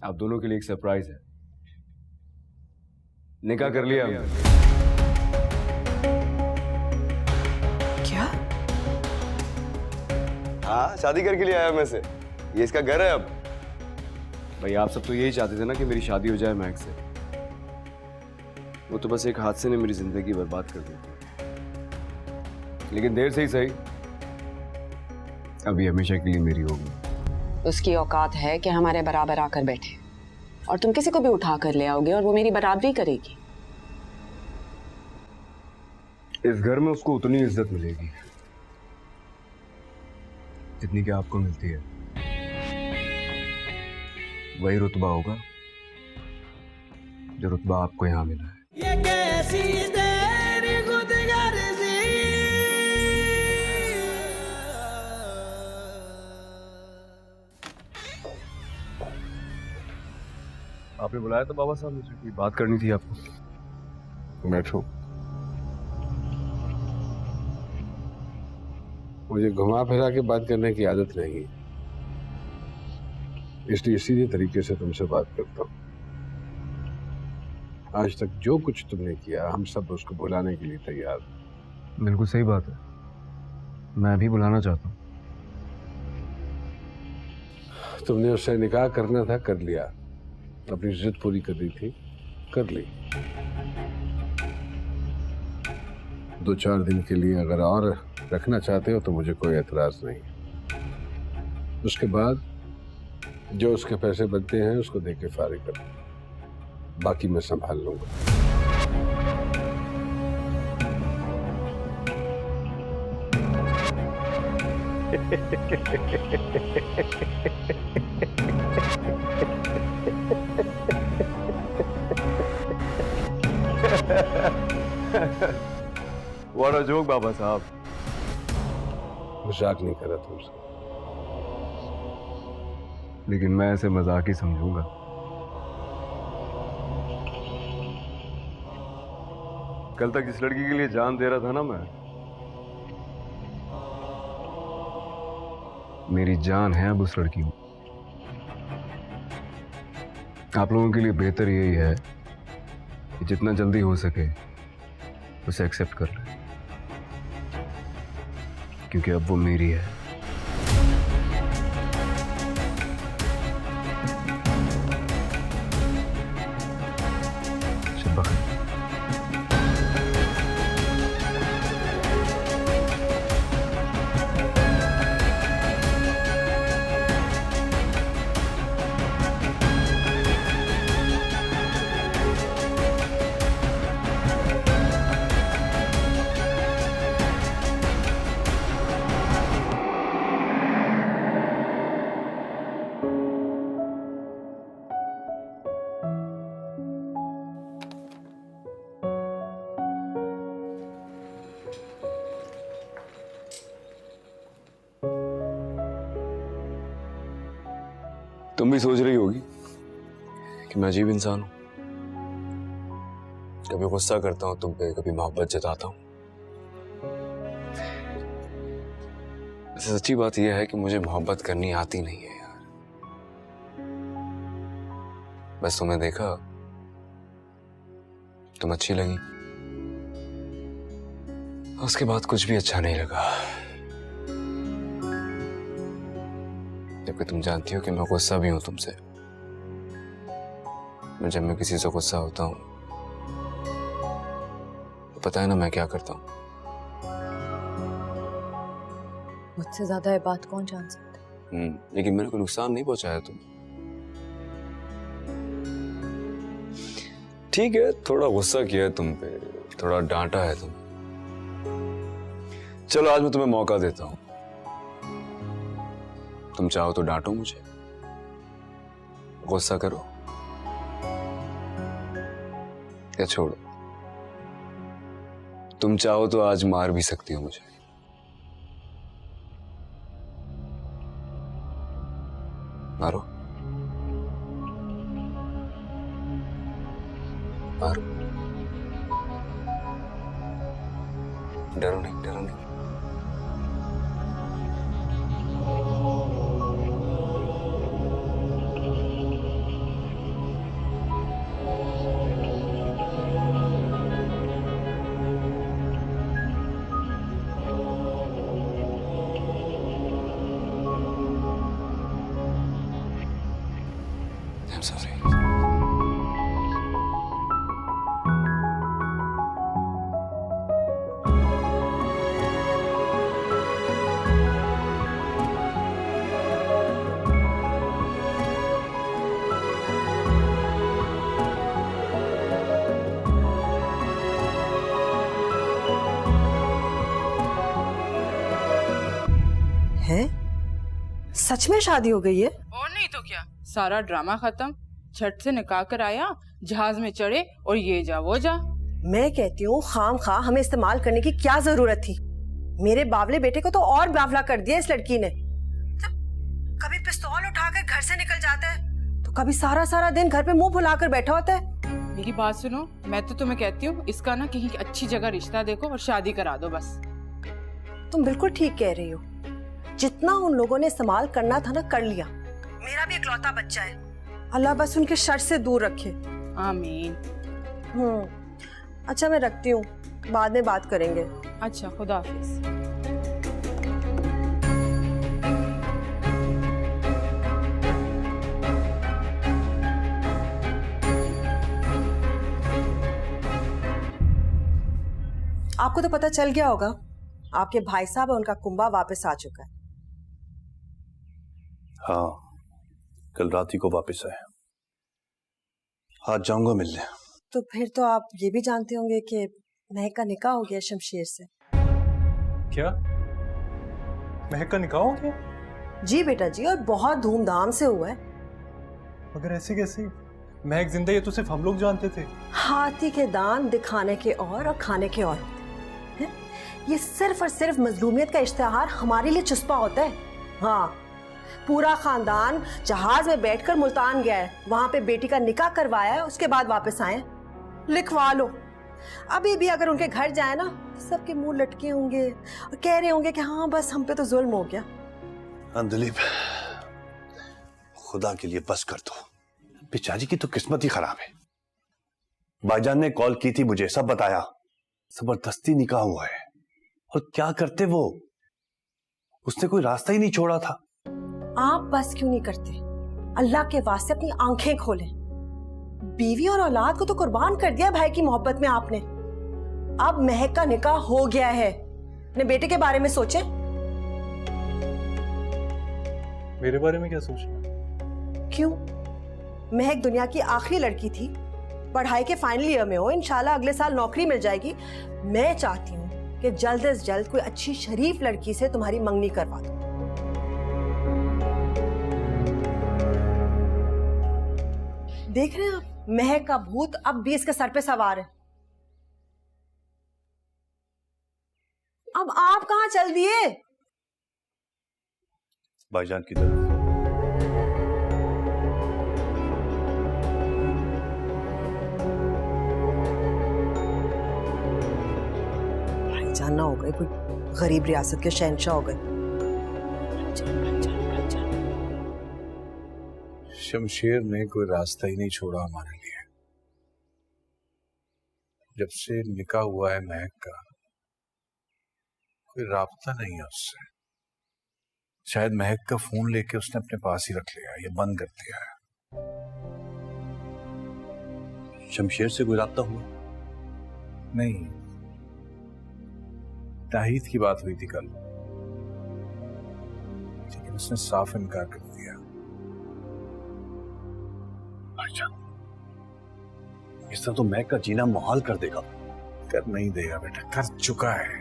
आप दोनों के लिए एक सरप्राइज है। निकाह कर लिया हमने। क्या? हाँ, शादी करके लिए आया मैं से। ये इसका घर है अब। भाई आप सब तो यही चाहते थे ना कि मेरी शादी हो जाए महक से। वो तो बस एक हादसे ने मेरी जिंदगी बर्बाद कर दी थी, लेकिन देर से ही सही, अभी हमेशा के लिए मेरी होगी। उसकी औकात है कि हमारे बराबर आकर बैठे और तुम किसी को भी उठा कर ले आओगे और वो मेरी बराबरी करेगी। इस घर में उसको उतनी इज्जत मिलेगी जितनी कि आपको मिलती है। वही रुतबा होगा जो रुतबा आपको यहां मिला है। ये कैसी तेरी खुदगर्जी। आपने बुलाया था बाबा साहब? मुझे कोई बात करनी थी आपको। बैठो। मुझे घुमा फिरा के बात करने की आदत नहीं, इसलिए सीधे तरीके से तुमसे बात करता हूँ। आज तक जो कुछ तुमने किया हम सब उसको भुलाने के लिए तैयार हैं। बिल्कुल सही बात है, मैं भी बुलाना चाहता हूँ। तुमने उससे निकाह करना था, कर लिया। अपनी जिद पूरी करनी थी, कर ली। 2-4 दिन के लिए अगर और रखना चाहते हो तो मुझे कोई एतराज नहीं। उसके बाद जो उसके पैसे बनते हैं उसको दे के फारिग कर, बाकी मैं संभाल लूंगा। What a joke बाबा साहब। मजाक नहीं कर रहा तुमसे। लेकिन मैं इसे मजाक ही समझूंगा। कल तक जिस लड़की के लिए जान दे रहा था ना मैं, मेरी जान है अब उस लड़की में। आप लोगों के लिए बेहतर यही है कि जितना जल्दी हो सके उसे एक्सेप्ट कर ले, क्योंकि अब वो मेरी है। शब्बा खैर। तुम भी सोच रही होगी कि मैं अजीब इंसान हूं। कभी गुस्सा करता हूं तुम पे, कभी मोहब्बत जताता हूं। वैसे सच्ची बात यह है कि मुझे मोहब्बत करनी आती नहीं है यार। बस तुम्हें देखा, तुम अच्छी लगी, उसके बाद कुछ भी अच्छा नहीं लगा। जबकि तुम जानती हो कि मैं गुस्सा भी हूं तुमसे। जब मैं किसी से गुस्सा होता हूं तो पता है ना मैं क्या करता हूं। मुझसे ज्यादा ये बात कौन जान सकता है? लेकिन मेरे को नुकसान नहीं पहुंचाया तुम। ठीक है, थोड़ा गुस्सा किया है तुम पे, थोड़ा डांटा है तुम। चलो आज मैं तुम्हें मौका देता हूं। तुम चाहो तो डांटो मुझे, गुस्सा करो या छोड़ो। तुम चाहो तो आज मार भी सकती हो मुझे। मारो मारो, डरो नहीं, डरो नहीं। I'm sorry. है? सच में शादी हो गई है? और नहीं तो क्या, सारा ड्रामा खत्म। झट से निकाह कर आया, जहाज में चढ़े और ये जा वो जा। मैं कहती हूँ खाम खा हमें इस्तेमाल करने की क्या जरूरत थी। मेरे बावले बेटे को तो और बावला कर दिया इस लड़की ने। कभी पिस्तौल उठाकर घर से निकल जाता है तो कभी सारा सारा दिन घर पे मुंह फुलाकर बैठा होता है। मेरी बात सुनो, मैं तो तुम्हें कहती हूँ इसका ना कहीं अच्छी जगह रिश्ता देखो और शादी करा दो बस। तुम बिल्कुल ठीक कह रही हो। जितना उन लोगों ने इस्तेमाल करना था ना कर लिया। मेरा भी इकलौता बच्चा है, अल्लाह बस उनके शर से दूर रखे। आमीन। अच्छा मैं रखती हूँ, बाद में बात करेंगे। अच्छा, खुदा हाफिज। आपको तो पता चल गया होगा, आपके भाई साहब और उनका कुंबा वापस आ चुका है। हाँ, कल रात ही को वापस आए। आज जाऊंगा मिलने। तो फिर तो आप ये भी जानते होंगे कि महक का निकाह हो गया शमशेर से। क्या? महक का निकाह हो गया? जी बेटा जी, और बहुत धूमधाम से हुआ है। मगर ऐसे कैसे? महक जिंदा ये तो सिर्फ हम लोग जानते थे। हाथी के दांत दिखाने के और खाने के और होते हैं। ये सिर्फ और सिर्फ मजलूमियत का इश्तिहार हमारे लिए चुस्पा होता है। हाँ, पूरा खानदान जहाज में बैठकर मुल्तान गया है, वहां पे बेटी का निकाह करवाया है, उसके बाद वापस आए। लिखवा लो। अभी भी अगर उनके घर जाए ना तो सबके मुंह लटके होंगे और कह रहे होंगे कि हाँ बस हम पे तो जुल्म हो गया। दिलीप, खुदा के लिए बस कर दो। बेचारी की तो किस्मत ही खराब है। भाईजान ने कॉल की थी, मुझे सब बताया। जबरदस्ती निकाह हुआ है। और क्या करते वो? उसने कोई रास्ता ही नहीं छोड़ा था। आप बस क्यों नहीं करते? अल्लाह के वास्ते अपनी आंखें खोलें। बीवी और औलाद को तो कुर्बान कर दिया भाई की मोहब्बत में आपने। अब महक का निकाह हो गया है, अपने बेटे के बारे में सोचें। मेरे बारे में क्या सोचना? क्यों? महक दुनिया की आखिरी लड़की थी, पढ़ाई के फाइनल ईयर में हो, इंशाल्लाह अगले साल नौकरी मिल जाएगी। मैं चाहती हूँ कि जल्द से जल्द कोई अच्छी शरीफ लड़की से तुम्हारी मंगनी करवा दो। देख रहे हैं आप, महक का भूत अब भी इसके सर पे सवार है। अब आप कहां चल दिए? भाईजान की तरफ। भाईजान ना हो गए, कोई गरीब रियासत के शहंशाह हो गए। शमशेर ने कोई रास्ता ही नहीं छोड़ा हमारे लिए। जब से निकाह हुआ है महक का, कोई राब्ता नहीं है उससे। शायद महक का फोन लेके उसने अपने पास ही रख लिया, ये बंद कर दिया है। शमशेर से कोई राब्ता हुआ? नहीं, ताहीद की बात हुई थी कल, लेकिन उसने साफ इनकार कर दिया। इस तरह तो महक का जीना मुहाल कर देगा। कर नहीं देगा बेटा, कर चुका है।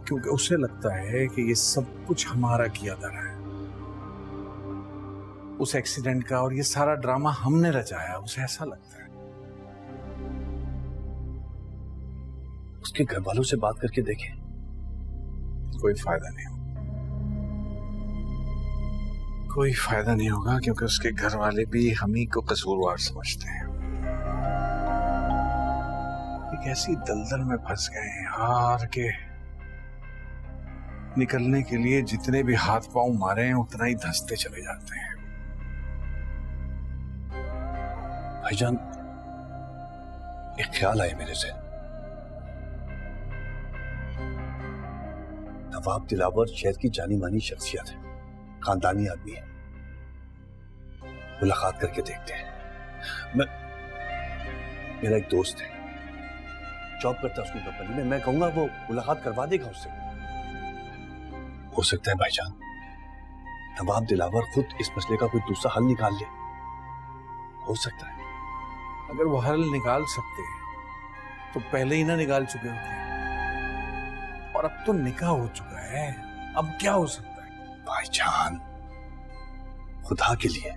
क्योंकि उसे लगता है कि ये सब कुछ हमारा किया धरा है। उस एक्सीडेंट का और ये सारा ड्रामा हमने रचाया, उसे ऐसा लगता है। उसके घर वालों से बात करके देखें। कोई फायदा नहीं होगा, कोई फायदा नहीं होगा, क्योंकि उसके घर वाले भी हम ही को कसूरवार समझते हैं। एक ऐसी दलदल में फंस गए हैं यार के निकलने के लिए जितने भी हाथ पांव मारे हैं उतना ही धंसते चले जाते हैं। भाईजान, एक ख्याल आया मेरे से। नवाब दिलावर शहर की जानी मानी शख्सियत है, खानदानी आदमी है। मुलाकात करके देखते हैं। मेरा एक दोस्त है, जॉब करता है उसकी कंपनी में, मैं कहूंगा वो मुलाकात करवा देगा उससे। हो सकता है भाईजान नवाब दिलावर खुद इस मसले का कोई दूसरा हल निकाल ले, हो सकता है। अगर वो हल निकाल सकते हैं तो पहले ही ना निकाल चुके होते। और अब तो निकाह हो चुका है, अब क्या हो सकता है? भाईजान खुदा के लिए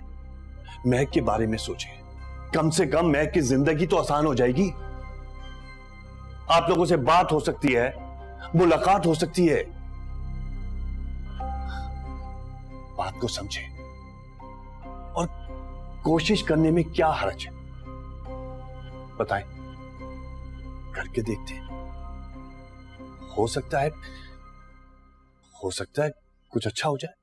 महक के बारे में सोचें, कम से कम महक की जिंदगी तो आसान हो जाएगी। आप लोगों से बात हो सकती है, मुलाकात हो सकती है। बात को समझें और कोशिश करने में क्या हर्ज है, बताएं, करके देखते हैं। हो सकता है कुछ अच्छा हो जाए।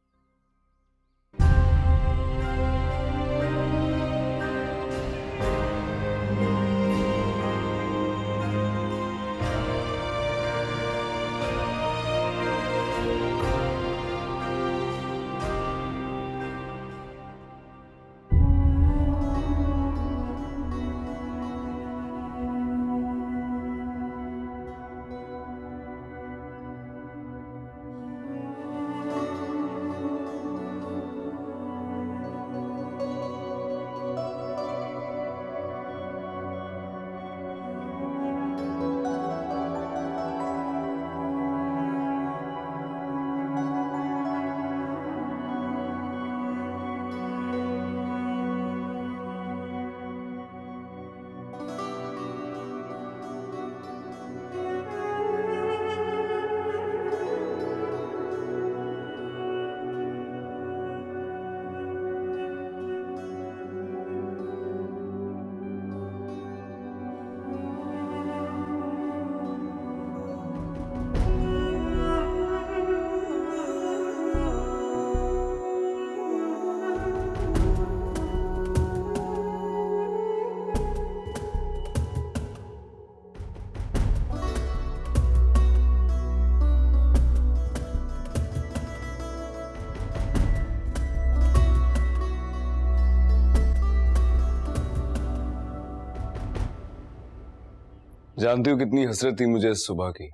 जानती हूँ कितनी हसरत थी मुझे इस सुबह की,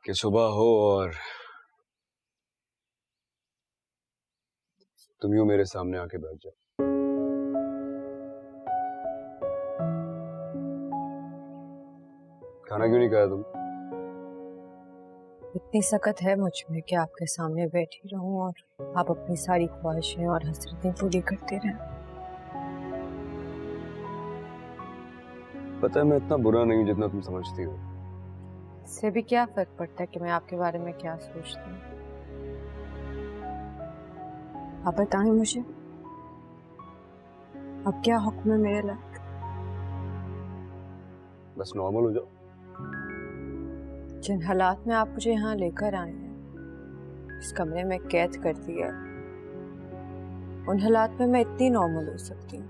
कि सुबह हो और तुम यूं मेरे सामने आके बैठ जाओ। खाना क्यों नहीं खाया तुम? इतनी सकत है मुझ में कि आपके सामने बैठी रहूं और आप अपनी सारी ख्वाहिशें और हसरतें पूरी करते रहें। पता है मैं इतना बुरा नहीं हूं जितना तुम समझती हो। इससे भी क्या फर्क पड़ता है कि मैं आपके बारे में क्या सोचती हूँ? आप बताएं मुझे, अब क्या हुक्म है मेरे लायक? बस नॉर्मल हो जाओ। जिन हालात में आप मुझे यहाँ लेकर आए हैं, इस कमरे में कैद कर दिया, उन हालात में मैं इतनी नॉर्मल हो सकती हूँ।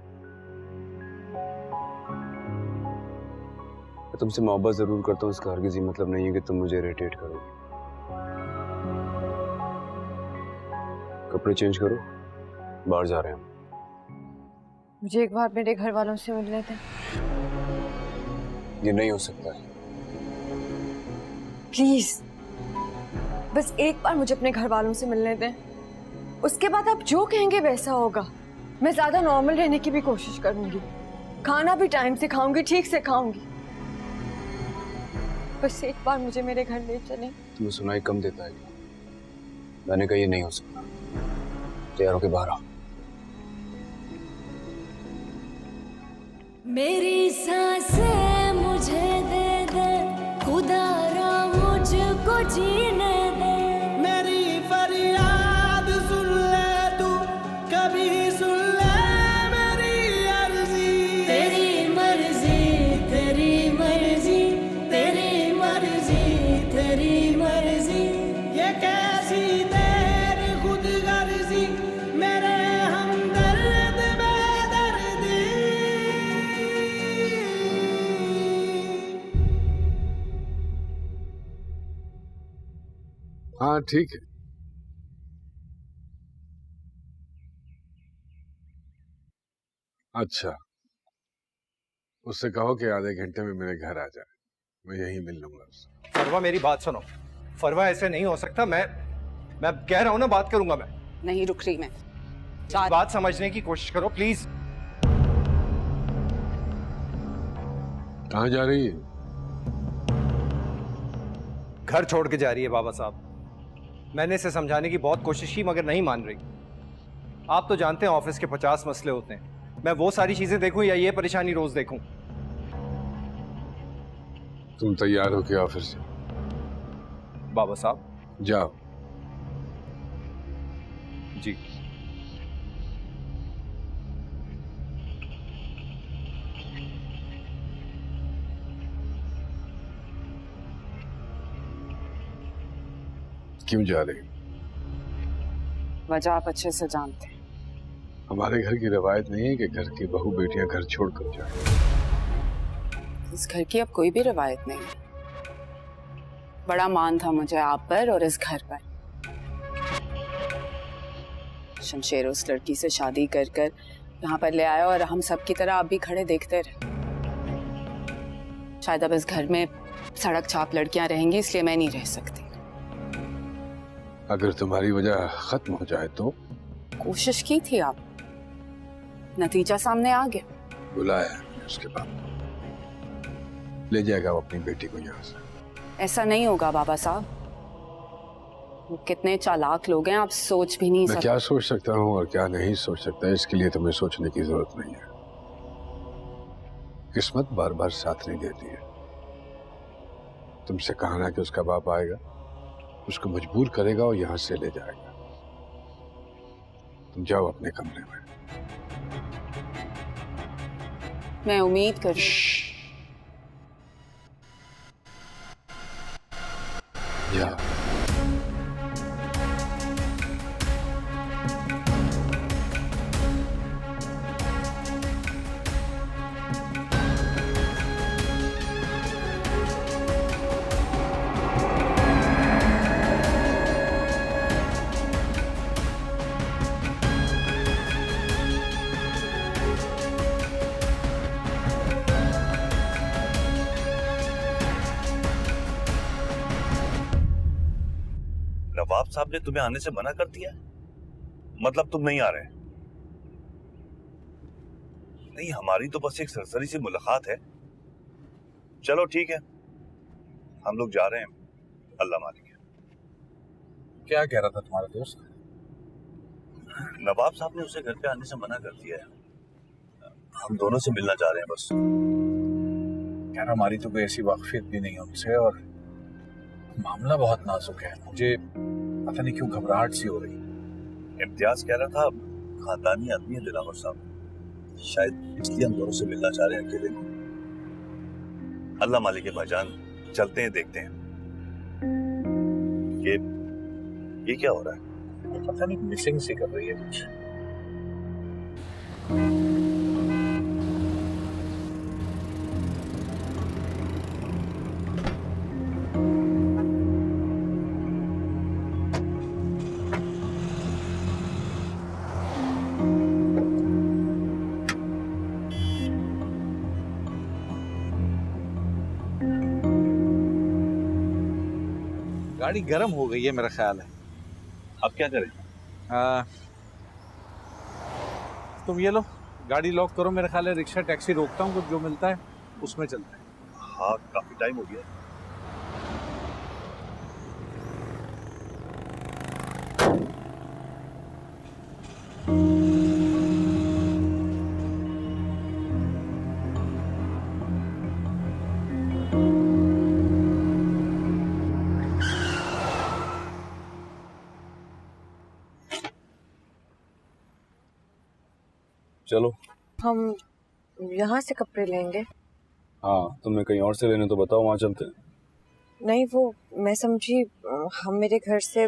मैं तुमसे मोहब्बत जरूर करता हूँ, इसका हरगिज़ ये मतलब नहीं है कि तुम मुझे इरिटेट करोगे। कपड़े चेंज करो, बाहर जा रहे हैं हम। मुझे एक बार मेरे घर वालों से मिलने दें। ये नहीं हो सकता है। प्लीज, बस एक बार मुझे अपने घर वालों से मिलने दें। उसके बाद आप जो कहेंगे वैसा होगा। मैं ज्यादा नॉर्मल रहने की भी कोशिश करूंगी, खाना भी टाइम से खाऊंगी, ठीक से खाऊंगी। बस एक बार मुझे मेरे घर ले चलें। तुम्हें सुनाई कम देता है क्या? मैंने कहा ये नहीं हो सकता। तैयार होके बाहर आओ। मेरी सांसें मुझे दे दे खुदारा, मुझको जीने दे। मेरी फरियाद सुन ले तू, कभी सुन ले मेरी अर्जी। तेरी मर्जी तेरी मर्जी तेरी मर्जी तेरी मर्जी, ये कैसी तेरी खुदगर्जी, मेरे हमदर्द बेदर्दी। हाँ ठीक है, अच्छा, उससे कहो कि आधे घंटे में मेरे घर आ जाए, मैं यहीं मिल लूंगा उससे। फरवा मेरी बात सुनो, फरवा ऐसे नहीं हो सकता। मैं कह रहा हूं ना, बात करूंगा मैं। नहीं रुक रही मैं। बात समझने की कोशिश करो प्लीज। कहाँ जा रही है? घर छोड़ के जा रही है बाबा साहब। मैंने इसे समझाने की बहुत कोशिश की मगर नहीं मान रही। आप तो जानते हैं ऑफिस के 50 मसले होते हैं। मैं वो सारी चीजें देखूं या ये परेशानी रोज देखूं? तुम तैयार हो के ऑफिस से? बाबा साहब जाओ। जी। क्यों जा रही? वजह आप अच्छे से जानते हैं। हमारे घर की रवायत नहीं है कि घर की बहू बेटियां घर छोड़कर जाए। इस घर की अब कोई भी रवायत नहीं है। बड़ा मान था मुझे आप पर और इस घर पर। शमशेर उस लड़की से शादी कर कर यहाँ पर ले आया और हम सब की तरह आप भी खड़े देखते रहे। शायद अब इस घर में सड़क छाप लड़कियां रहेंगी, इसलिए मैं नहीं रह सकती। अगर तुम्हारी वजह खत्म हो जाए तो? कोशिश की थी आप, नतीजा सामने आ गया। बुलाया है उसके बाद, ले जाएगा वो अपनी बेटी को यहाँ से। ऐसा नहीं होगा बाबा साहब, वो कितने चालाक लोग हैं आप सोच भी नहीं सकते। मैं क्या सोच सकता हूँ और क्या नहीं सोच सकता, इसके लिए तुम्हें सोचने की जरूरत नहीं है। किस्मत बार बार साथ नहीं देती है। तुमसे कहा ना कि उसका बाप आएगा, उसको मजबूर करेगा और यहां से ले जाएगा। तुम जाओ अपने कमरे में। मैं उम्मीद करूं। जाओ। नवाब साहब ने तुम्हें आने से मना कर दिया? मतलब तुम नहीं आ रहे? नहीं, हमारी तो बस एक सरसरी सी मुलाकात है। चलो ठीक है, हम लोग जा रहे हैं, अल्लाह मालिक है। क्या कह रहा था तुम्हारा दोस्त? नवाब साहब ने उसे घर पे आने से मना कर दिया है। हम दोनों से मिलना चाह रहे हैं बस। यार हमारी तो कोई ऐसी वाकफियत भी नहीं उनसे और मामला बहुत नाजुक है। मुझे पता नहीं क्यों घबराहट सी हो रही। इम्तियाज कह रहा था खानदानी आदमी है दिलावर साहब, शायद इसलिए हम दोनों से मिलना चाह रहे हैं अकेले में। अल्लाह मालिक है भाईजान, चलते हैं देखते हैं। ये क्या हो रहा है? पता नहीं मिसिंग सी कर रही है कुछ। गाड़ी गर्म हो गई है मेरा ख्याल है। अब क्या करें? तुम ये लो गाड़ी लॉक करो, मेरा ख्याल है रिक्शा टैक्सी रोकता हूँ, कुछ जो मिलता है उसमें चलते हैं। हाँ काफी टाइम हो गया। चलो। हम यहाँ से कपड़े लेंगे? हाँ, तुम्हें कहीं और से लेने तो बताओ, वहाँ चलते हैं। नहीं वो मैं समझी हम मेरे घर से।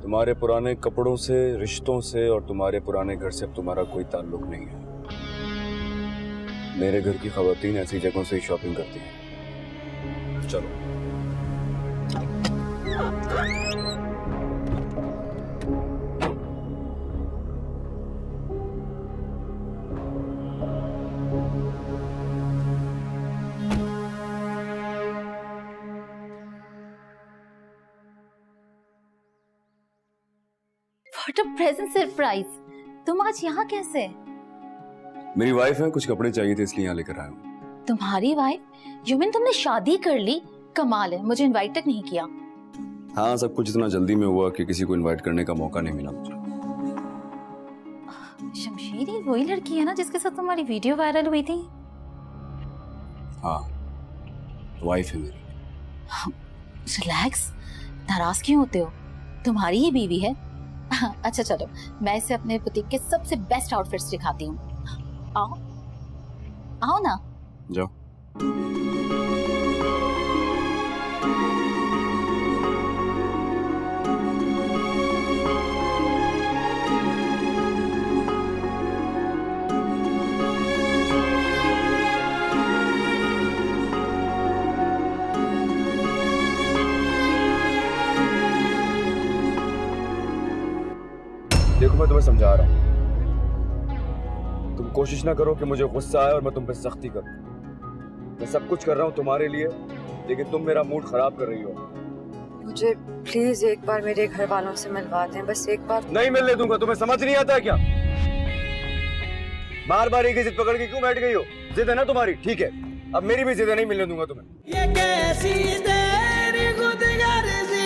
तुम्हारे पुराने कपड़ों से, रिश्तों से और तुम्हारे पुराने घर से अब तुम्हारा कोई ताल्लुक नहीं है। मेरे घर की खवातीन ऐसी जगहों से ही शॉपिंग करती हैं। चलो। What a present surprise. तुम आज यहाँ कैसे? मेरी वाइफ है, कुछ कपड़े चाहिए थे इसलिए यहाँ लेकर आया हूँ। तुम्हारी वाइफ? यू मीन तुमने शादी कर ली? कमाल है, मुझे इनवाइट तक नहीं किया। हाँ, सब कुछ इतना जल्दी में हुआ कि किसी को इनवाइट करने का मौका नहीं मिला मुझे। शमशीर ये वही लड़की है ना जिसके साथ तुम्हारी वीडियो वायरल हुई थी? हाँ, वाइफ है मेरी। रिलैक्स, नाराज क्यों होते हो? तुम्हारी ही बीवी है। अच्छा चलो, मैं इसे अपने बुटीक के सबसे बेस्ट आउटफिट्स दिखाती हूँ। आओ आओ ना। जाओ। देखो, मैं तुम्हें समझा रहा हूँ, तुम कोशिश ना करो कि मुझे गुस्सा आए और मैं तुम पे सख्ती करूं। मैं सब कुछ कर रहा हूँ तुम्हारे लिए, लेकिन तुम मेरा मूड खराब कर रही हो। मुझे प्लीज एक बार मेरे घर वालों से मिलवा दें, बस एक बार। नहीं मिलने दूंगा। तुम्हें समझ नहीं आता क्या? बार बार एक ही जिद पकड़ के क्यों बैठ गई हो? जिद है ना तुम्हारी, ठीक है, अब मेरी भी जिद है, नहीं मिलने दूंगा तुम्हें। ये कैसी तेरी खुदगर्जी।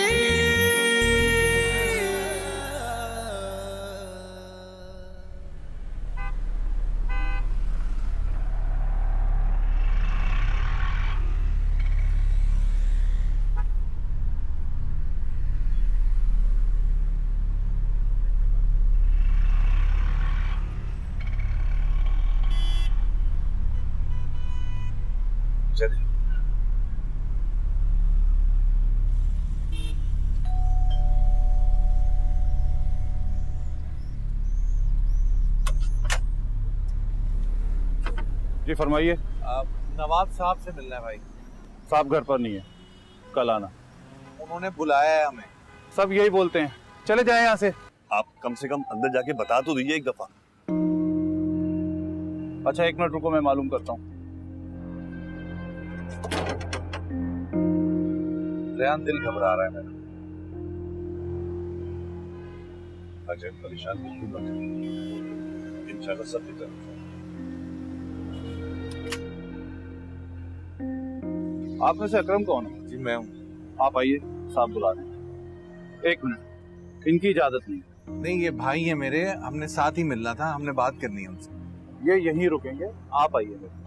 जी फरमाइए। नवाब साहब से मिलना है भाई। साहब घर पर नहीं है, कल आना। उन्होंने बुलाया है हमें। सब यही बोलते हैं, चले जाएं यहाँ से। आप कम से कम अंदर जाके बता तो दीजिए एक दफा। अच्छा 1 मिनट रुको, मैं मालूम करता हूँ। रेहान, दिल घबरा रहा है मेरा। अजय परेशान बिल्कुल मत करिए, इंशाल्लाह सब ठीक होगा। आप में से अकरम कौन है? जी मैं हूँ। आप आइए, साहब बुला रहे हैं। 1 मिनट, इनकी इजाजत नहीं। नहीं, ये भाई है मेरे, हमने साथ ही मिलना था, हमने बात करनी है उनसे। ये यहीं रुकेंगे, आप आइए मेरे।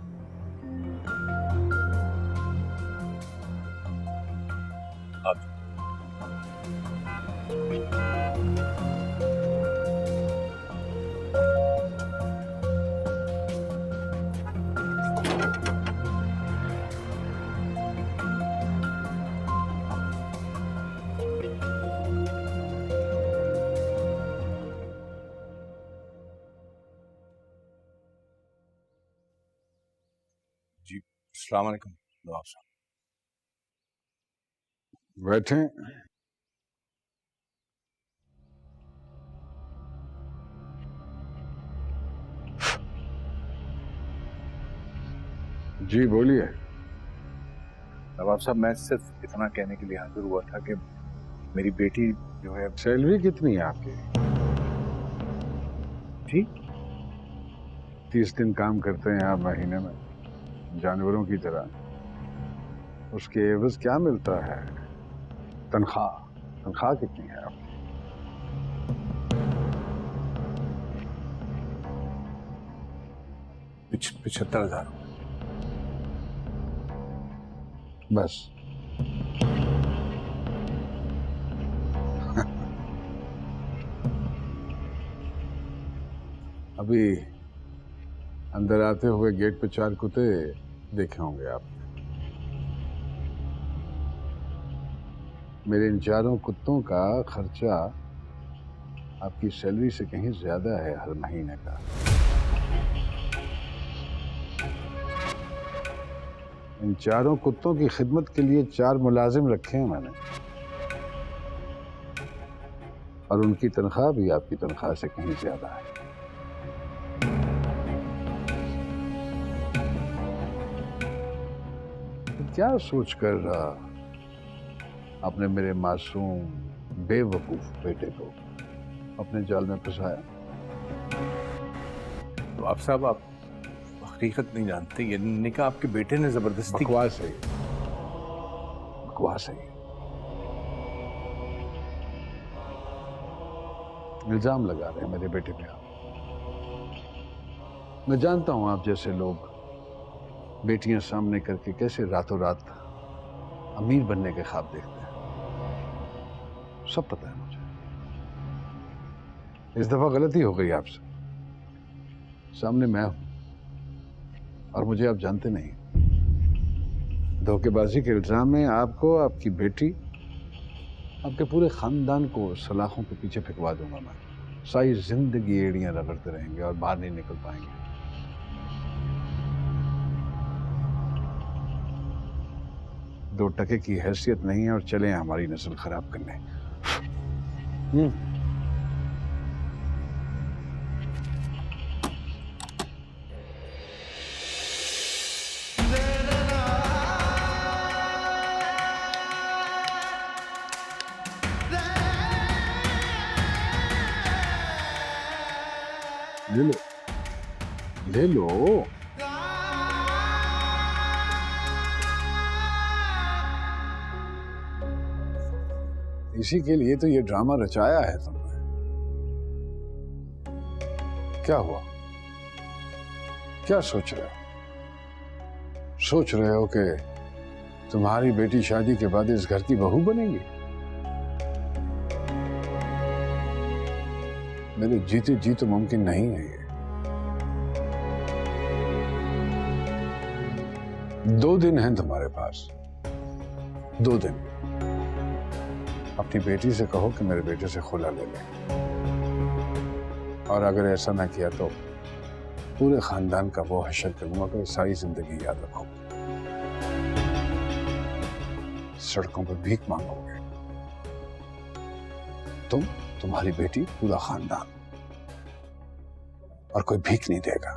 जी अस्सलाम वालेकुम नवाब साहब। बैठे। जी बोलिए। नवाब साहब, मैं सिर्फ इतना कहने के लिए हाजिर हुआ था कि मेरी बेटी जो है। सैलरी कितनी है आपकी? ठीक 30 दिन काम करते हैं आप महीने में, जानवरों की तरह। उसके एवज क्या मिलता है? तनख्वाह कितनी है आपकी? 75,000। बस अभी अंदर आते हुए गेट पे 4 कुत्ते देखे होंगे आप। मेरे इन 4 कुत्तों का खर्चा आपकी सैलरी से कहीं ज्यादा है हर महीने का। इन 4 कुत्तों की खिदमत के लिए 4 मुलाजिम रखे हैं मैंने, और उनकी तनख्वाह भी आपकी तनख्वाह से कहीं ज्यादा है। क्या सोचकर आपने मेरे मासूम बेवकूफ बेटे को अपने जाल में फंसाया। तो आप साहब, आप हकीकत नहीं जानते। ये निकाह आपके बेटे ने जबरदस्ती। बकवास है, बकवास है। इल्जाम लगा रहे हैं मेरे बेटे पे आप। मैं जानता हूं आप जैसे लोग बेटियां सामने करके कैसे रातों रात अमीर बनने के ख्वाब देखते हैं। सब पता है मुझे। इस दफा गलती हो गई आपसे। सामने मैं हूं और मुझे आप जानते नहीं। धोखेबाजी के इल्जाम में आपको, आपकी बेटी, आपके पूरे खानदान को सलाखों के पीछे फेंकवा दूंगा मैं। सारी जिंदगी एड़ियां रगड़ते रहेंगे और बाहर नहीं निकल पाएंगे। दो टके की हैसियत नहीं है और चले हमारी नस्ल खराब करने। ले लो, ले लो। इसी के लिए तो ये ड्रामा रचाया है तुमने। क्या हुआ? क्या सोच रहे हो? सोच रहे हो कि तुम्हारी बेटी शादी के बाद इस घर की बहू बनेगी? मेरे जीते जी तो मुमकिन नहीं है ये। 2 दिन हैं तुम्हारे पास, 2 दिन। अपनी बेटी से कहो कि मेरे बेटे से खुला ले ले, और अगर ऐसा ना किया तो पूरे खानदान का वो हशर करूंगा कि सारी जिंदगी याद रखो। सड़कों पर भीख मांगोगे तुम, तुम्हारी बेटी, पूरा खानदान, और कोई भीख नहीं देगा।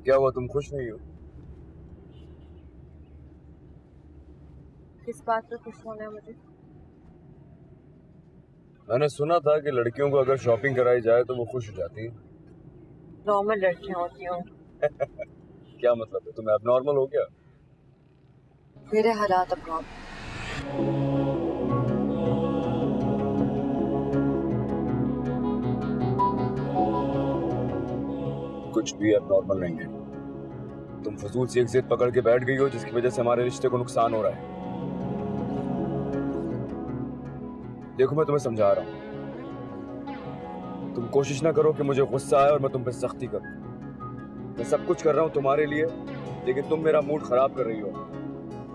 क्या हुआ, तुम खुश नहीं हो? किस बात पे खुश होना है मुझे? मैंने सुना था कि लड़कियों को अगर शॉपिंग कराई जाए तो वो खुश हो जाती है। नॉर्मल लड़कियां होती हो। क्या मतलब है, तुम्हें एबनॉर्मल हो क्या? मेरे हालात एबनॉर्मल। कुछ भी एबनॉर्मल नहीं है। तुम फजूल सी एक जिद पकड़ के बैठ गई हो जिसकी वजह से हमारे रिश्ते को नुकसान हो रहा है। देखो, मैं तुम्हें समझा रहा हूं। तुम कोशिश ना करो कि मुझे गुस्सा आए और मैं तुम पे सख्ती करूं। मैं सब कुछ कर रहा हूं तुम्हारे लिए, लेकिन तुम मेरा मूड खराब कर रही हो।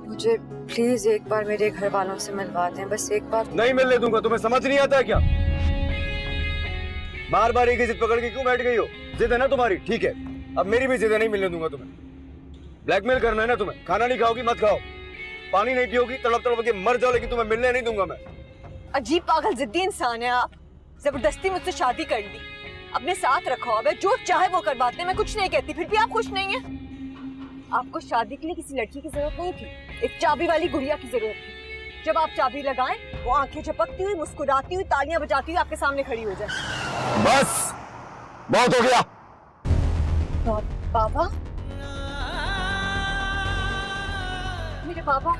मुझे प्लीज एक बार मेरे घर वालों से मिलवा दें, बस एक बार। नहीं मिलने दूंगा। तुम्हें समझ नहीं आता है क्या? बार बार एक ही जिद पकड़ के क्यों बैठ गई हो? जिद है ना तुम्हारी, ठीक है। अब मेरी भी जिद है, नहीं मिलने दूंगा तुम्हें। ब्लैकमेल करना है ना तुम्हें? खाना नहीं खाओगी, मत खाओ। पानी नहीं पियोगी, तड़प तड़प के मर जाओ, लेकिन तुम्हें मिलने नहीं दूंगा मैं। अजीब पागल जिद्दी इंसान है आप। जबरदस्ती मुझसे शादी कर ली, अपने साथ रखो। अब जो चाहे वो करवाते हैं, मैं कुछ नहीं कहती, फिर भी आप खुश नहीं है। आपको शादी के लिए किसी लड़की की जरूरत नहीं थी, एक चाबी वाली गुड़िया की जरूरत थी। जब आप चाबी लगाएं, वो आंखें झपकती हुई, मुस्कुराती हुई, तालियां बजाती हुई आपके सामने खड़ी हो जाए। बस बहुत हो गया। बाबा, मेरे बाबा,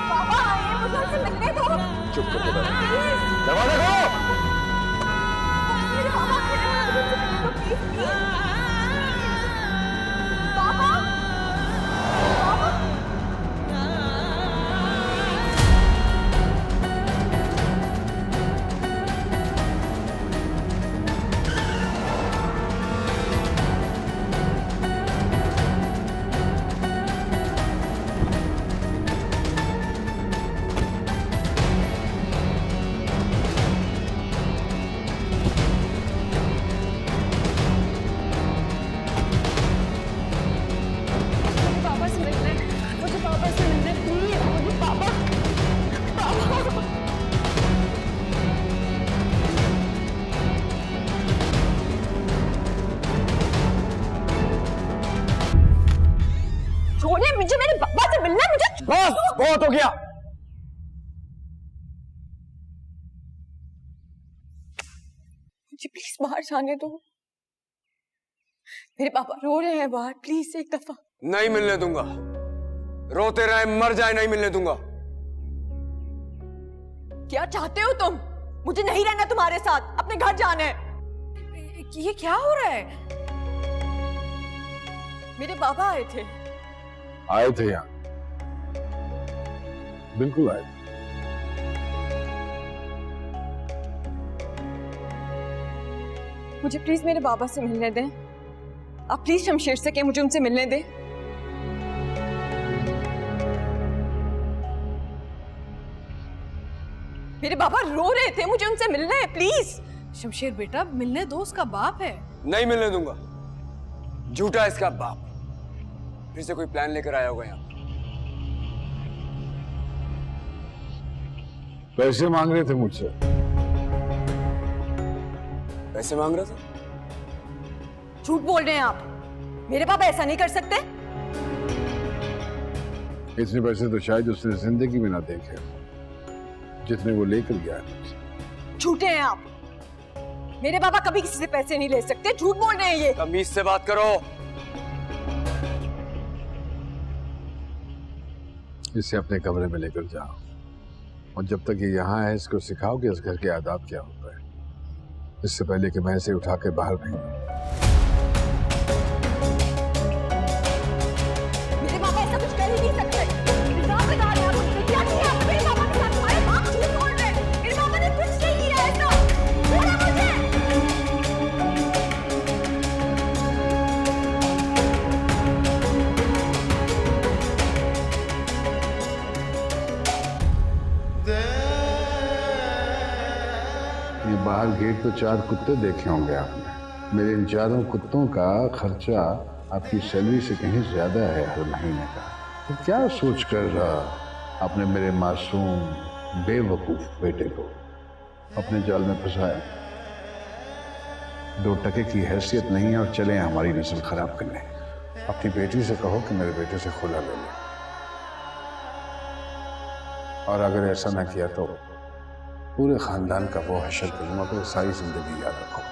बाबा आइए, मुझे उनसे मिलने दो। चुप करके बैठ। दरवाजा खोलो। मेरे बाबा, प्लीज बाबा, बस बहुत हो गया। मुझे प्लीज बाहर जाने दो। मेरे पापा रो रहे हैं बाहर, प्लीज एक दफा। नहीं मिलने दूंगा, रोते रहे मर जाए, नहीं मिलने दूंगा। क्या चाहते हो तुम? मुझे नहीं रहना तुम्हारे साथ, अपने घर जाना है। ये क्या हो रहा है? मेरे पापा आए थे। आए थे यहाँ, बिल्कुल आए थे। मुझे प्लीज मेरे बाबा से मिलने दें। आप प्लीज शमशेर से कहें मुझे उनसे मिलने दें। मेरे बाबा रो रहे थे, मुझे उनसे मिलना है प्लीज। शमशेर बेटा मिलने दो, उसका बाप है। नहीं मिलने दूंगा, झूठा इसका बाप। फिर से कोई प्लान लेकर आया होगा यहाँ। पैसे मांग रहे थे मुझसे। पैसे मांग रहा था? झूठ बोल रहे हैं आप। मेरे पापा ऐसा नहीं कर सकते। इतने पैसे तो शायद उसने जिंदगी में ना देखे जितने वो लेकर गया है। झूठे हैं आप। मेरे पापा कभी किसी से पैसे नहीं ले सकते, झूठ बोल रहे हैं ये। तमीज से बात करो। इसे अपने कमरे में लेकर जाओ और जब तक ये यहाँ है इसको सिखाओ कि इस घर के आदाब क्या होता है, इससे पहले कि मैं इसे उठा के बाहर भेजूं। मेरे पापा ऐसा कुछ कर ही नहीं सकते। इल्जाम लगा रहे हैं आप उन पे। क्या किया आपने मेरे पापा के साथ? हमारे बाप झूठ बोल रहे हैं। मेरे पापा ने कुछ नहीं किया ऐसा। बोला मुझे। ये बाहर गेट पे 4 कुत्ते देखे होंगे आपने। मेरे इन 4 कुत्तों का खर्चा आपकी सैलरी से कहीं ज्यादा है हर महीने का। तो क्या सोचकर आपने मेरे मासूम बेवकूफ बेटे को अपने जाल में फंसाया? 2 टके की हैसियत नहीं है और चले हमारी नस्ल खराब करने। अपनी बेटी से कहो कि मेरे बेटे से खुला ले ले, और अगर ऐसा ना किया तो पूरे खानदान का वो हशर करूंगा तो सारी जिंदगी याद रखूंगा।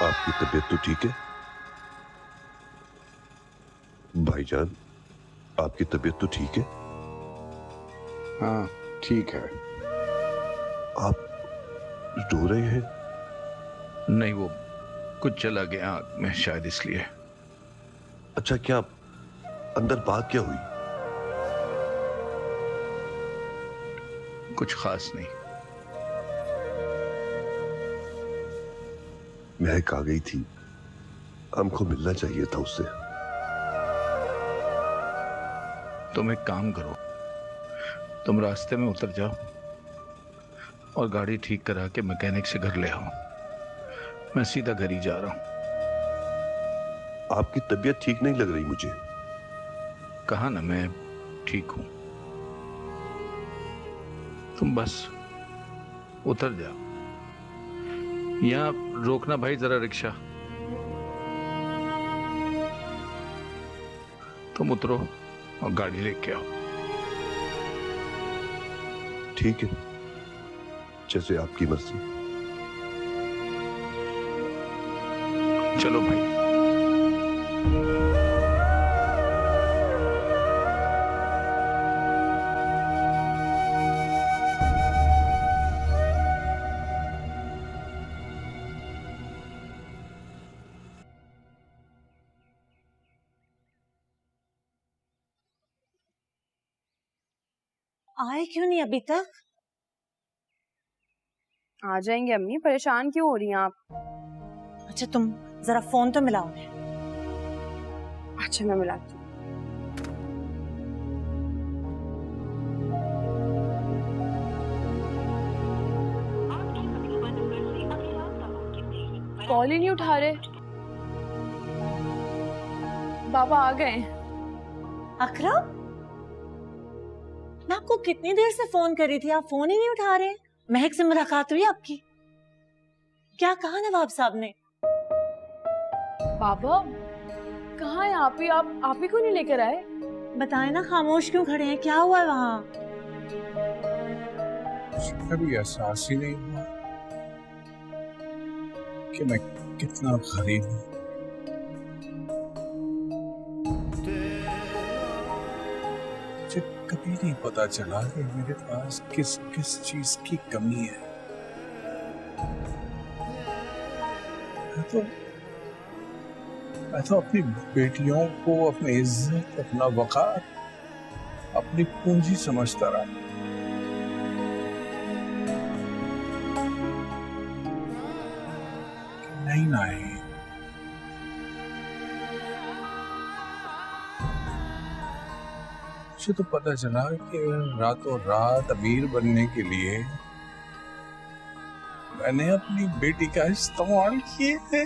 आपकी तबीयत तो ठीक है भाईजान? आपकी तबीयत तो ठीक है? हाँ ठीक है। आप रो रहे हैं? नहीं, वो कुछ चला गया आंख में शायद, इसलिए। अच्छा, क्या अंदर बात क्या हुई? कुछ खास नहीं। महक आ गई थी, हमको मिलना चाहिए था उससे। तुम एक काम करो, तुम रास्ते में उतर जाओ और गाड़ी ठीक करा के मैकेनिक से घर ले आओ। मैं सीधा घर ही जा रहा हूं। आपकी तबीयत ठीक नहीं लग रही मुझे। कहा ना मैं ठीक हूं। तुम बस उतर जाओ। यहां रोकना भाई जरा रिक्शा। तुम उतरो और गाड़ी लेके आओ। ठीक है, जैसे आपकी मर्जी। चलो भाई। आए क्यों नहीं अभी तक? आ जाएंगे अम्मी, परेशान क्यों हो रही हैं आप? अच्छा तुम जरा फोन तो मिलाओ उन्हें। अच्छा मैं मिलाती हूँ। कॉल ही नहीं उठा रहे। बाबा आ गए। अकरम, मैं आपको कितनी देर से फोन कर रही थी, आप फोन ही नहीं उठा रहे। महक से मुलाकात हुई आपकी? क्या कहा नवाब साहब ने? बाबा कहाँ है आप ही क्यों नहीं लेकर आए? बताए ना, खामोश क्यों खड़े हैं? क्या हुआ है वहाँ? कभी एहसास ही नहीं हुआ कि मैं कितना गरीब हूँ। मुझे कभी नहीं पता चला कि मेरे पास किस किस चीज की कमी है। मैं तो अपनी बेटियों को अपनी इज्जत, अपना वकार, अपनी पूंजी समझता रहा। नहीं नहीं, मुझे तो पता चला कि रातों रात अमीर बनने के लिए मैंने अपनी बेटी का इस्तेमाल किया है।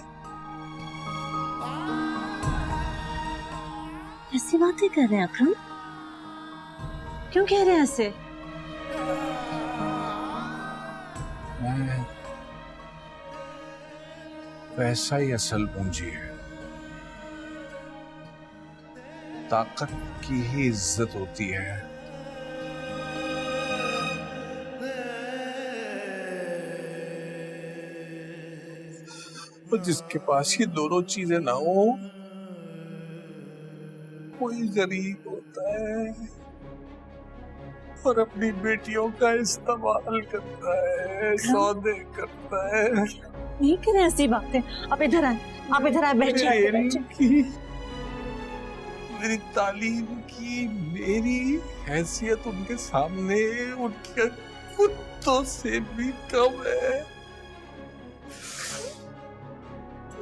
ऐसी बातें कर रहे हैं अकरम? क्यों कह रहे हैं ऐसे? मैं पैसा ही असल पूंजी है। ताकत की ही इज्जत होती है। तो जिसके पास ये दोनों चीजें ना हो, कोई गरीब होता है और अपनी बेटियों का इस्तेमाल करता है, सौदे करता है। नहीं करें ऐसी बातें। आप इधर आए, बैठिए। मेरी तालीम की मेरी हैसियत उनके सामने उनके कुत्तों से भी कम है।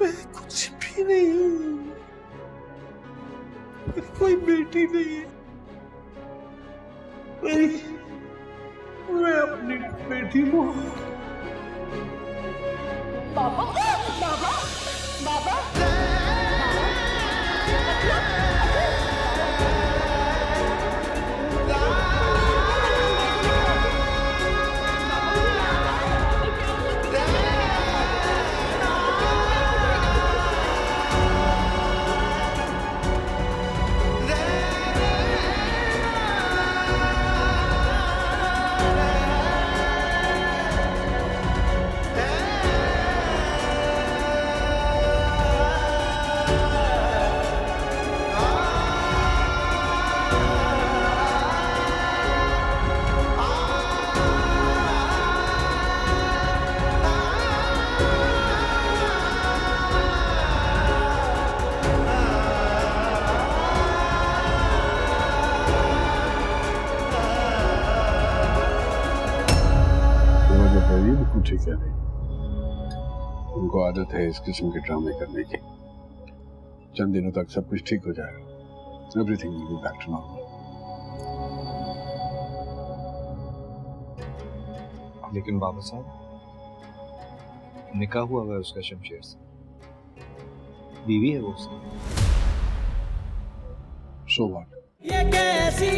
मैं कुछ भी नहीं हूँ, कोई बेटी नहीं है। मैं अपनी बेटी को बाबा बाबा बाबा ठीक है, उनको आदत है इस किस्म के ड्रामे करने की। चंद दिनों तक सब कुछ ठीक हो जाएगा। Everything will be back to normal. लेकिन बाबा साहब, निकाह हुआ है उसका शमशेर से, बीवी है वो उसकी। So what? ये कैसी